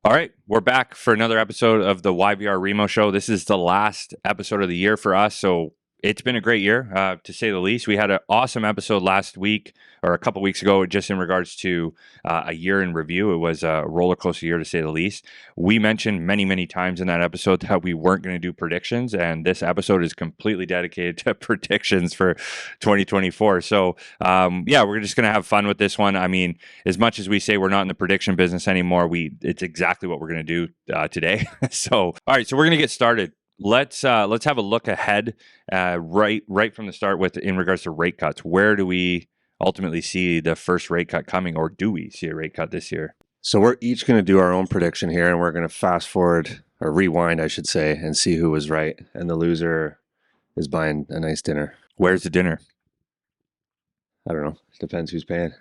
All right, we're back for another episode of the YVR REMO Show. This is the last episode of the year for us, so it's been a great year, to say the least. We had an awesome episode last week, or a couple weeks ago, just in regards to a year in review. It was a roller coaster year, to say the least. We mentioned many, many times in that episode that we weren't going to do predictions, and this episode is completely dedicated to predictions for 2024. So, we're just going to have fun with this one. I mean, as much as we say we're not in the prediction business anymore, it's exactly what we're going to do today. So, all right, so we're going to get started. Let's have a look ahead right from the start in regards to rate cuts. Where do we ultimately see the first rate cut coming, or do we see a rate cut this year? So we're each going to do our own prediction here, and we're going to fast forward, or rewind, I should say, and see who was right. And the loser is buying a nice dinner. Where's the dinner? I don't know. Depends who's paying.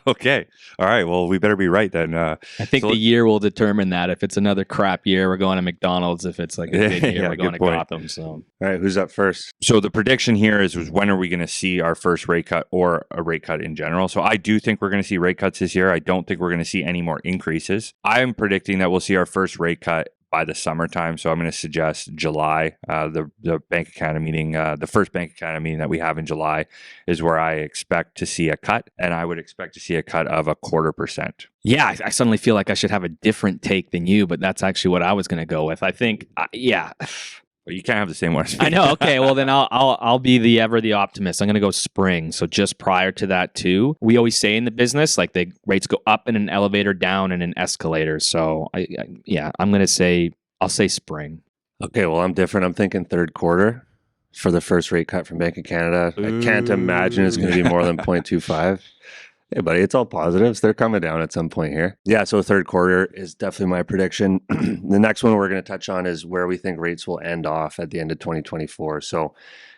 Okay. All right. Well, we better be right then. I think the year will determine that. If it's another crap year, we're going to McDonald's. If it's like a good year, we're going to Gotham. So, all right, who's up first? So the prediction here is when are we going to see our first rate cut, or a rate cut in general? So I do think we're going to see rate cuts this year. I don't think we're going to see any more increases. I'm predicting that we'll see our first rate cut by the summertime. So I'm going to suggest July. The Bank of Canada meeting, the first Bank of Canada meeting that we have in July, is where I expect to see a cut, and I would expect to see a cut of 0.25%. Yeah, I suddenly feel like I should have a different take than you, but that's actually what I was going to go with. I think, Well, you can't have the same one as me. I know. Okay, well then I'll be the optimist. I'm going to go spring. So just prior to that too. We always say in the business, like, the rates go up in an elevator, down in an escalator. So I'm going to say, I'll say spring. Okay, well, I'm different. I'm thinking third quarter for the first rate cut from Bank of Canada. I can't imagine it's going to be more than 0.25. Hey, buddy, it's all positives. They're coming down at some point here. Yeah, so third quarter is definitely my prediction. The next one we're going to touch on is where we think rates will end off at the end of 2024. So,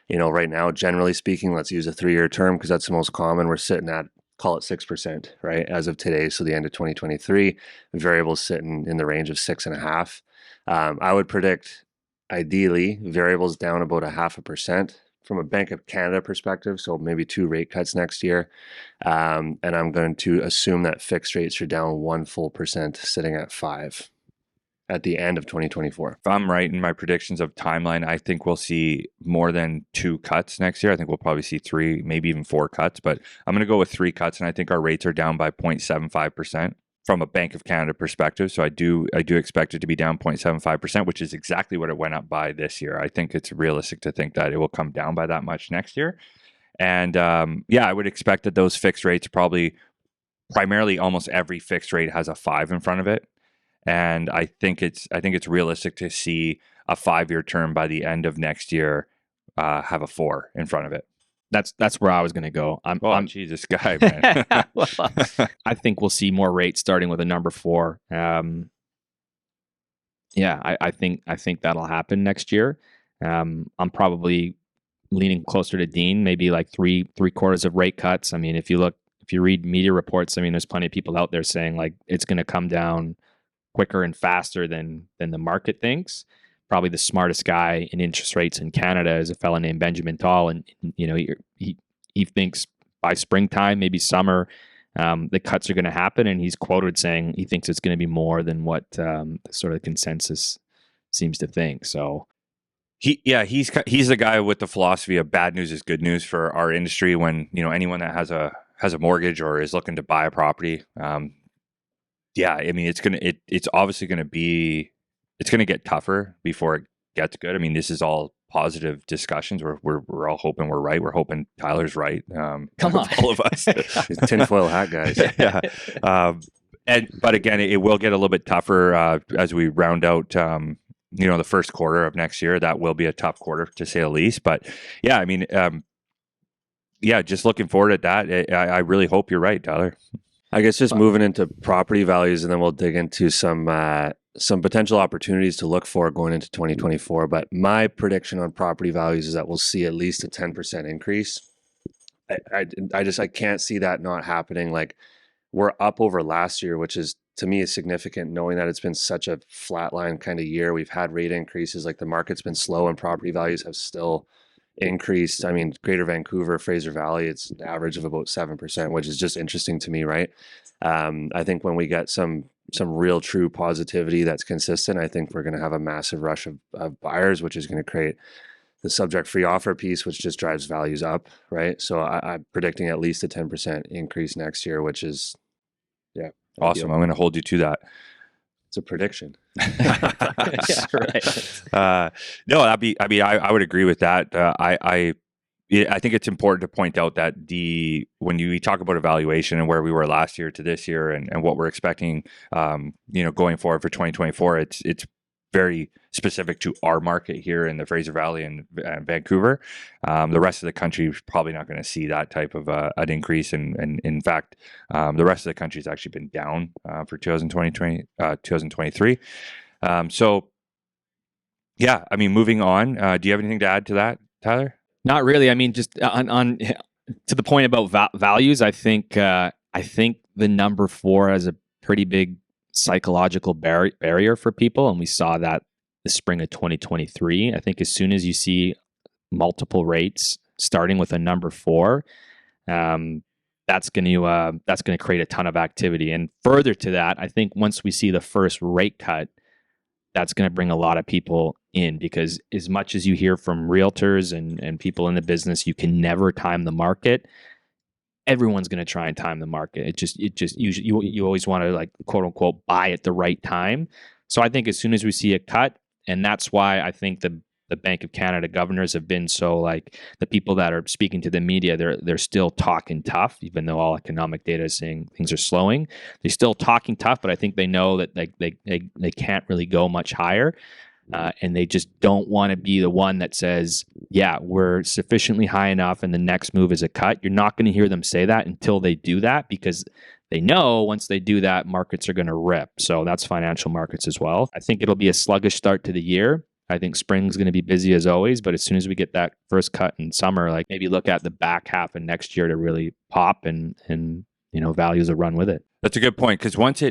right now, generally speaking, let's use a 3-year term because that's the most common. We're sitting at, call it 6%, right, as of today. So the end of 2023, variables sitting in the range of 6.5%. I would predict, ideally, variables down about 0.5%. From a Bank of Canada perspective, so maybe 2 rate cuts next year. And I'm going to assume that fixed rates are down 1 full percent, sitting at 5 at the end of 2024. If I'm right in my predictions of timeline, I think we'll see more than 2 cuts next year. I think we'll probably see 3, maybe even 4 cuts, but I'm going to go with 3 cuts, and I think our rates are down by 0.75%. From a Bank of Canada perspective. So I do expect it to be down 0.75%, which is exactly what it went up by this year. I think it's realistic to think that it will come down by that much next year. And I would expect that those fixed rates, primarily almost every fixed rate has a 5 in front of it. And I think it's realistic to see a 5-year term by the end of next year have a 4 in front of it. That's where I was going to go. I'm Jesus guy, man. Well, I think we'll see more rates starting with a number 4. I think that'll happen next year. I'm probably leaning closer to Dean, maybe like three quarters of rate cuts. I mean, if you read media reports, I mean, there's plenty of people out there saying like it's going to come down quicker and faster than the market thinks. Probably the smartest guy in interest rates in Canada is a fellow named Benjamin Tall, and he thinks by springtime, maybe summer, the cuts are going to happen, and he's quoted saying he thinks it's going to be more than what sort of consensus seems to think. So, he's the guy with the philosophy of bad news is good news for our industry. When anyone that has a mortgage or is looking to buy a property, I mean, it's obviously going to be. It's going to get tougher before it gets good. I mean, this is all positive discussions. We're all hoping we're right. We're hoping Tyler's right. Come on, all of us. Tinfoil hat guys. Yeah. But again, it will get a little bit tougher as we round out. The first quarter of next year. That will be a tough quarter to say the least. But yeah, I mean, just looking forward at that. I really hope you're right, Tyler. I guess just moving into property values, and then we'll dig into some potential opportunities to look for going into 2024. But my prediction on property values is that we'll see at least a 10% increase. I can't see that not happening. Like, we're up over last year, which is, to me, is significant, knowing that it's been such a flatline kind of year. We've had rate increases, like the market's been slow and property values have still increased. I mean, Greater Vancouver, Fraser Valley, it's an average of about 7%, which is just interesting to me, right? I think when we get some real true positivity that's consistent, I think we're going to have a massive rush of buyers, which is going to create the subject free offer piece, which just drives values up, right? So I'm predicting at least a 10% increase next year, which is, yeah. Awesome. Ideal. I'm going to hold you to that. It's a prediction. Yeah, right. No, I would agree with that. I think it's important to point out that when we talk about evaluation and where we were last year to this year and what we're expecting, going forward for 2024, it's very specific to our market here in the Fraser Valley and Vancouver. The rest of the country is probably not going to see that type of an increase. And in fact, the rest of the country has actually been down for 2023. So, yeah, I mean, moving on, do you have anything to add to that, Tyler? Not really. I mean, just on to the point about values, I think the number 4 has a pretty big psychological barrier for people, and we saw that the spring of 2023. I think as soon as you see multiple rates starting with a number 4, that's going to create a ton of activity. And further to that, I think once we see the first rate cut, that's going to bring a lot of people in, because as much as you hear from realtors and people in the business, you can never time the market. Everyone's going to try and time the market. It just usually you always want to, like, quote unquote, buy at the right time. So I think as soon as we see a cut, and that's why I think the Bank of Canada governors have been so, like, the people that are speaking to the media, they're still talking tough, even though all economic data is saying things are slowing. They're still talking tough, but I think they know that they can't really go much higher. And they just don't want to be the one that says, yeah, we're sufficiently high enough and the next move is a cut. You're not going to hear them say that until they do that, because they know once they do that, markets are going to rip. So that's financial markets as well. I think it'll be a sluggish start to the year. I think spring's going to be busy as always, but as soon as we get that first cut in summer, like, maybe look at the back half of next year to really pop, and values will run with it. That's a good point, because once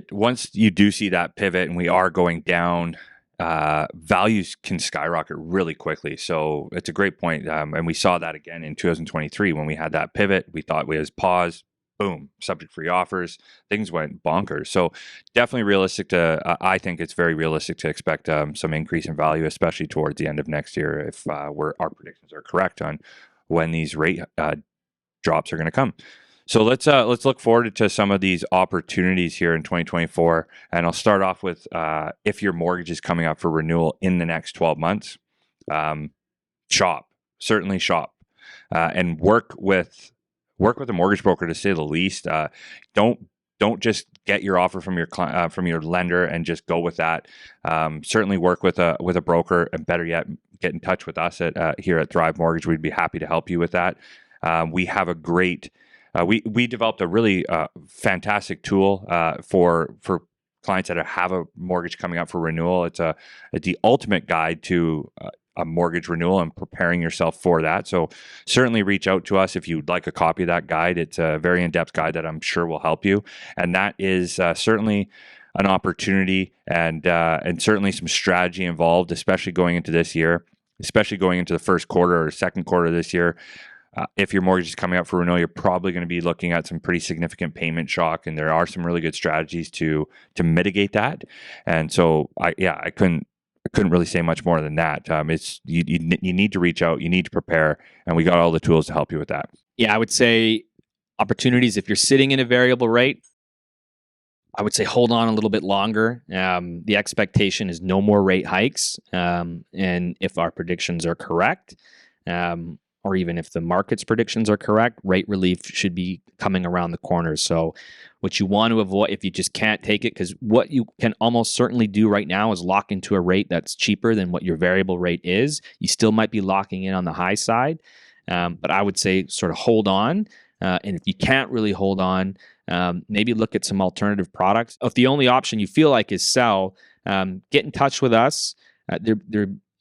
you do see that pivot and we are going down, values can skyrocket really quickly. So it's a great point. And we saw that again in 2023 when we had that pivot. We thought we was pause, boom, subject free offers, things went bonkers. So definitely realistic I think it's very realistic to expect some increase in value, especially towards the end of next year, if our predictions are correct on when these rate drops are going to come. So let's look forward to some of these opportunities here in 2024. And I'll start off with if your mortgage is coming up for renewal in the next 12 months, certainly shop, and work with a mortgage broker, to say the least. Don't just get your offer from your lender and just go with that. Certainly work with a broker, and better yet, get in touch with us here at Thrive Mortgage. We'd be happy to help you with that. We have a great. We developed a really fantastic tool for clients that have a mortgage coming up for renewal. It's the ultimate guide to a mortgage renewal and preparing yourself for that. So certainly reach out to us if you'd like a copy of that guide. It's a very in-depth guide that I'm sure will help you. And that is certainly an opportunity and certainly some strategy involved, especially going into this year, especially going into the first quarter or second quarter of this year. If your mortgage is coming up for renewal, you're probably going to be looking at some pretty significant payment shock, and there are some really good strategies to mitigate that. And so, I couldn't really say much more than that. It's you need to reach out, you need to prepare, and we got all the tools to help you with that. Yeah, I would say opportunities. If you're sitting in a variable rate, I would say hold on a little bit longer. The expectation is no more rate hikes, and if our predictions are correct. Or even if the market's predictions are correct, rate relief should be coming around the corner. So what you want to avoid, if you just can't take it, because what you can almost certainly do right now is lock into a rate that's cheaper than what your variable rate is. You still might be locking in on the high side, but I would say sort of hold on. And if you can't really hold on, maybe look at some alternative products. If the only option you feel like is sell, get in touch with us.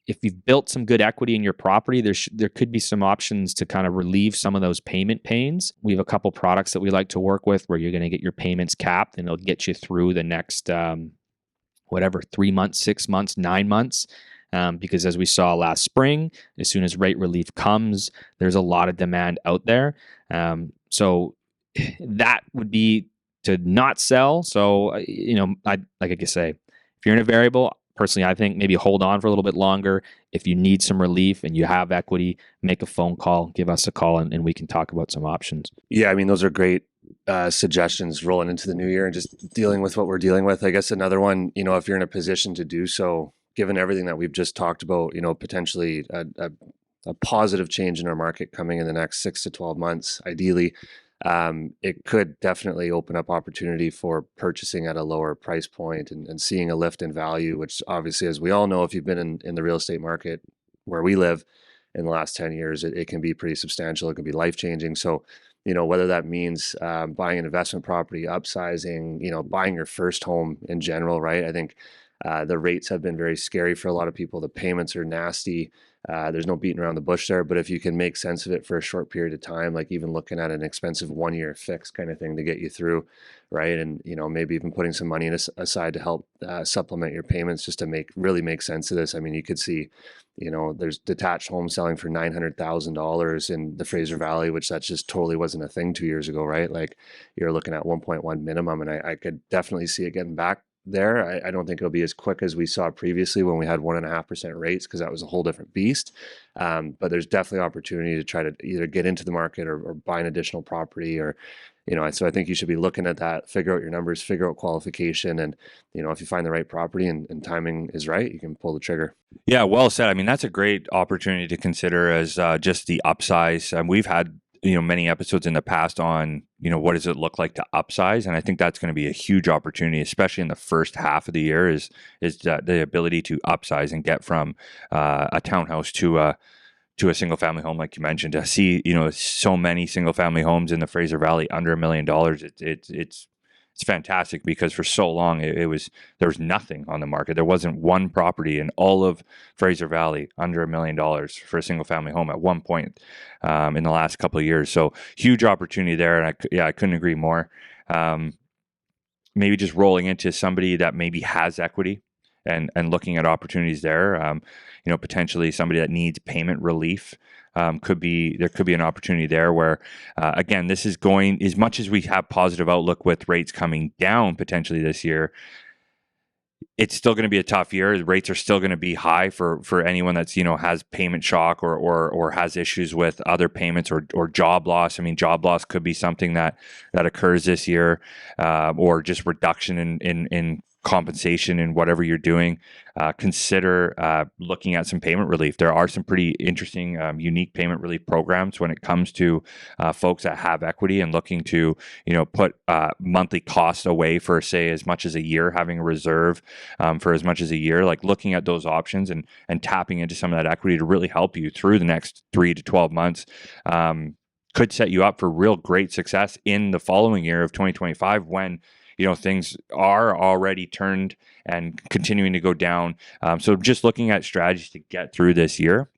If you've built some good equity in your property, there could be some options to kind of relieve some of those payment pains. We have a couple products that we like to work with where you're going to get your payments capped, and it'll get you through the next 3 months, 6 months, 9 months. Because as we saw last spring, as soon as rate relief comes, there's a lot of demand out there. So that would be to not sell. So, like I could say, if you're in a variable, personally, I think maybe hold on for a little bit longer. If you need some relief and you have equity, make a phone call, give us a call, and we can talk about some options. Yeah, I mean, those are great suggestions rolling into the new year and just dealing with what we're dealing with. I guess another one, if you're in a position to do so, given everything that we've just talked about, potentially a positive change in our market coming in the next 6 to 12 months, ideally, it could definitely open up opportunity for purchasing at a lower price point and seeing a lift in value, which obviously, as we all know, if you've been in the real estate market where we live in the last 10 years, it can be pretty substantial. It can be life-changing. So, whether that means buying an investment property, upsizing, buying your first home in general, right? I think the rates have been very scary for a lot of people. The payments are nasty. There's no beating around the bush there, but if you can make sense of it for a short period of time, like even looking at an expensive 1-year fix kind of thing to get you through, right? And, maybe even putting some money aside to help supplement your payments just to really make sense of this. I mean, you could see, there's detached homes selling for $900,000 in the Fraser Valley, which that just totally wasn't a thing 2 years ago, right? Like you're looking at 1.1 minimum, and I could definitely see it getting back there. I don't think it'll be as quick as we saw previously when we had 1.5% rates, because that was a whole different beast. But there's definitely opportunity to try to either get into the market or buy an additional property, or, so I think you should be looking at that, figure out your numbers, figure out qualification. And, if you find the right property and timing is right, you can pull the trigger. Yeah, well said. I mean, that's a great opportunity to consider as just the upsize. We've had many episodes in the past on what does it look like to upsize, and I think that's going to be a huge opportunity, especially in the first half of the year. Is the ability to upsize and get from a townhouse to a single family home, like you mentioned. To see so many single family homes in the Fraser Valley under $1 million, it's fantastic, because for so long there was nothing on the market. There wasn't one property in all of Fraser Valley under $1 million for a single family home at one point in the last couple of years. So huge opportunity there, and I couldn't agree more. Maybe just rolling into somebody that maybe has equity and looking at opportunities there. Potentially somebody that needs payment relief. There could be an opportunity there where, again, this is going, as much as we have positive outlook with rates coming down potentially this year, it's still going to be a tough year. The rates are still going to be high for anyone that's, has payment shock or has issues with other payments or job loss. I mean, job loss could be something that occurs this year, or just reduction in compensation in whatever you're doing. Consider looking at some payment relief. There are some pretty interesting, unique payment relief programs when it comes to folks that have equity and looking to, put monthly costs away for, say, as much as a year, having a reserve for as much as a year. Like looking at those options and tapping into some of that equity to really help you through the next 3 to 12 months. Could set you up for real great success in the following year of 2025, when things are already turned and continuing to go down. So just looking at strategies to get through this year,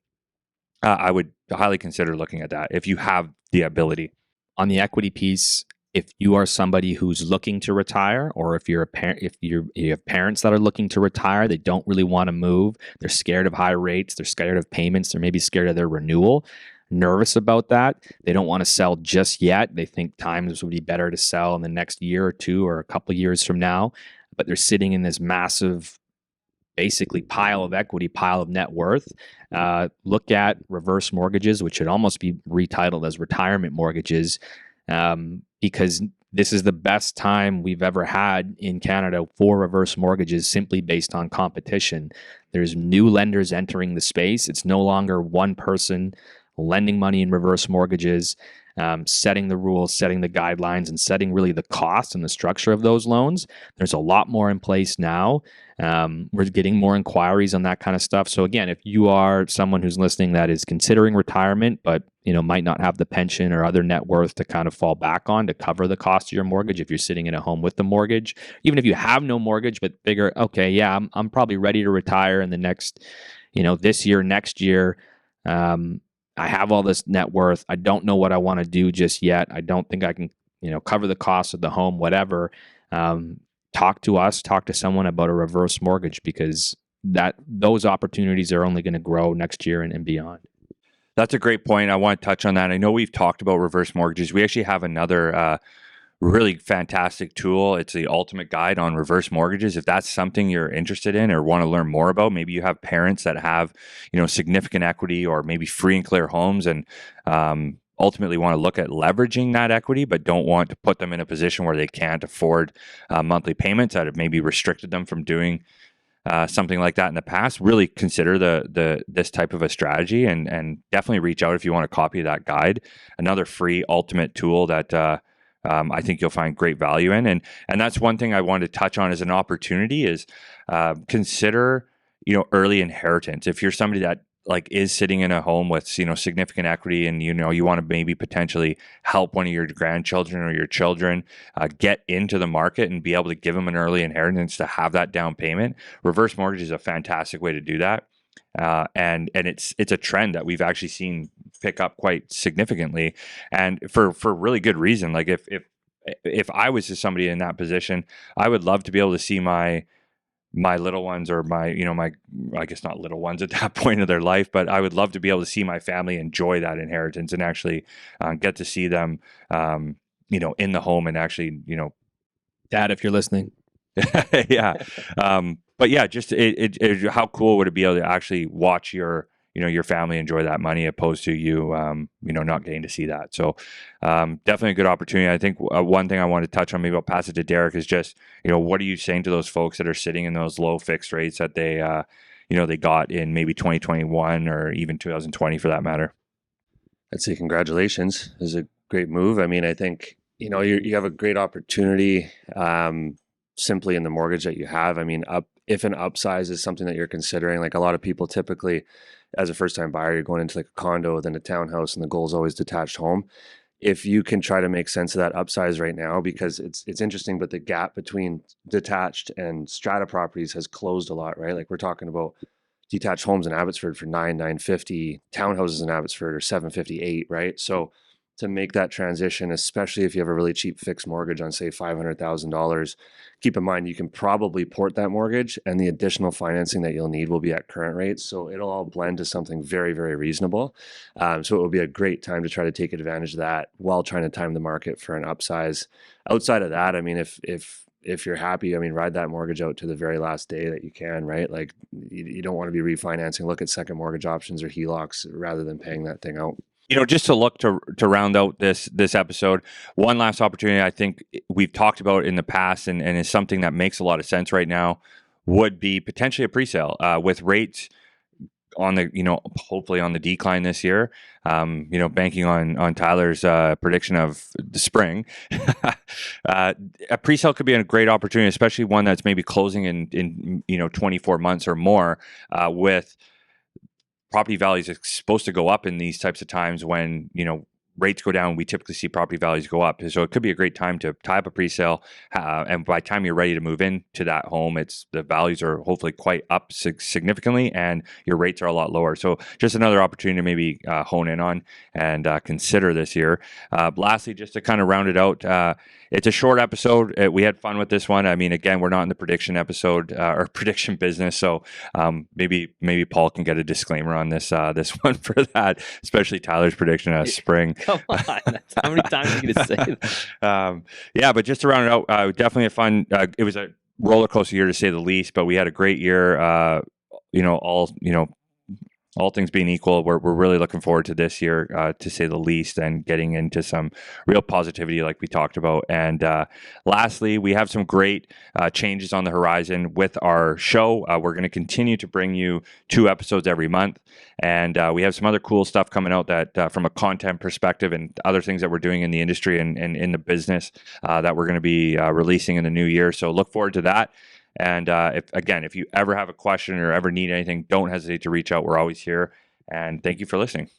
I would highly consider looking at that if you have the ability. On the equity piece, if you are somebody who's looking to retire, or if you're a parent, you have parents that are looking to retire, they don't really want to move. They're scared of high rates. They're scared of payments. They're maybe scared of their renewal. Nervous about that. They don't want to sell just yet. They think times would be better to sell in the next year or two or a couple of years from now, but they're sitting in this massive, basically pile of equity, pile of net worth. Look at reverse mortgages, which should almost be retitled as retirement mortgages, because this is the best time we've ever had in Canada for reverse mortgages, simply based on competition. There's new lenders entering the space. It's no longer one person lending money in reverse mortgages, setting the rules, setting the guidelines, and setting really the cost and the structure of those loans. There's a lot more in place now. We're getting more inquiries on that kind of stuff. So again, if you are someone who's listening that is considering retirement, but might not have the pension or other net worth to kind of fall back on to cover the cost of your mortgage, if you're sitting in a home with the mortgage, even if you have no mortgage, but figure, okay, yeah, I'm probably ready to retire in the next, this year, next year. I have all this net worth. I don't know what I want to do just yet. I don't think I can, cover the cost of the home, whatever. Talk to us, talk to someone about a reverse mortgage, because those opportunities are only going to grow next year and beyond. That's a great point. I want to touch on that. I know we've talked about reverse mortgages. We actually have another really fantastic tool. It's the ultimate guide on reverse mortgages. If that's something you're interested in or want to learn more about, maybe you have parents that have, significant equity or maybe free and clear homes, and ultimately want to look at leveraging that equity, but don't want to put them in a position where they can't afford monthly payments that have maybe restricted them from doing something like that in the past. Really consider this type of a strategy, and definitely reach out if you want a copy of that guide. Another free ultimate tool that I think you'll find great value in, and that's one thing I wanted to touch on as an opportunity is consider early inheritance. If you're somebody that is sitting in a home with significant equity, and you want to maybe potentially help one of your grandchildren or your children get into the market and be able to give them an early inheritance to have that down payment, reverse mortgage is a fantastic way to do that. And it's a trend that we've actually seen pick up quite significantly, and for really good reason. Like if I was just somebody in that position, I would love to be able to see my little ones, or my I guess not little ones at that point of their life, but I would love to be able to see my family enjoy that inheritance and actually get to see them in the home, and actually Dad, if you're listening. yeah. But yeah, just how cool would it be able to actually watch your family enjoy that money, opposed to you not getting to see that. So definitely a good opportunity. I think one thing I want to touch on, maybe I'll pass it to Derek, is just what are you saying to those folks that are sitting in those low fixed rates that they they got in maybe 2021 or even 2020 for that matter? I'd say congratulations. This is a great move. I mean, I think you have a great opportunity simply in the mortgage that you have. I mean, if an upsize is something that you're considering, like a lot of people typically, as a first-time buyer, you're going into like a condo, then a townhouse, and the goal is always detached home. If you can try to make sense of that upsize right now, because it's interesting, but the gap between detached and strata properties has closed a lot, right? Like we're talking about detached homes in Abbotsford for $950, townhouses in Abbotsford are $758, right? So to make that transition, especially if you have a really cheap fixed mortgage on say $500,000, keep in mind you can probably port that mortgage, and the additional financing that you'll need will be at current rates. So it'll all blend to something very, very reasonable. So it will be a great time to try to take advantage of that while trying to time the market for an upsize. Outside of that, I mean, if you're happy, I mean, ride that mortgage out to the very last day that you can, right? Like you don't want to be refinancing. Look at second mortgage options or HELOCs rather than paying that thing out. Just to look to round out this episode, one last opportunity I think we've talked about in the past, and is something that makes a lot of sense right now, would be potentially a presale with rates on the hopefully on the decline this year. Banking on Tyler's prediction of the spring, a presale could be a great opportunity, especially one that's maybe closing in 24 months or more, with property values are supposed to go up in these types of times when rates go down. We typically see property values go up, so it could be a great time to tie up a presale. And by the time you're ready to move into that home, the values are hopefully quite up significantly, and your rates are a lot lower. So just another opportunity to maybe hone in on and consider this year. Lastly, just to kind of round it out, it's a short episode. We had fun with this one. I mean, again, we're not in the prediction episode or prediction business, so maybe Paul can get a disclaimer on this one for that, especially Tyler's prediction of spring. Come on, how many times are you going to say that? Yeah, but just to round it out, definitely a fun. It was a roller coaster year to say the least, but we had a great year. All things being equal, we're really looking forward to this year, to say the least, and getting into some real positivity like we talked about. And lastly, we have some great changes on the horizon with our show. We're going to continue to bring you 2 episodes every month. And we have some other cool stuff coming out that from a content perspective and other things that we're doing in the industry and in the business that we're going to be releasing in the new year. So look forward to that. And if you ever have a question or ever need anything, don't hesitate to reach out. We're always here. And thank you for listening.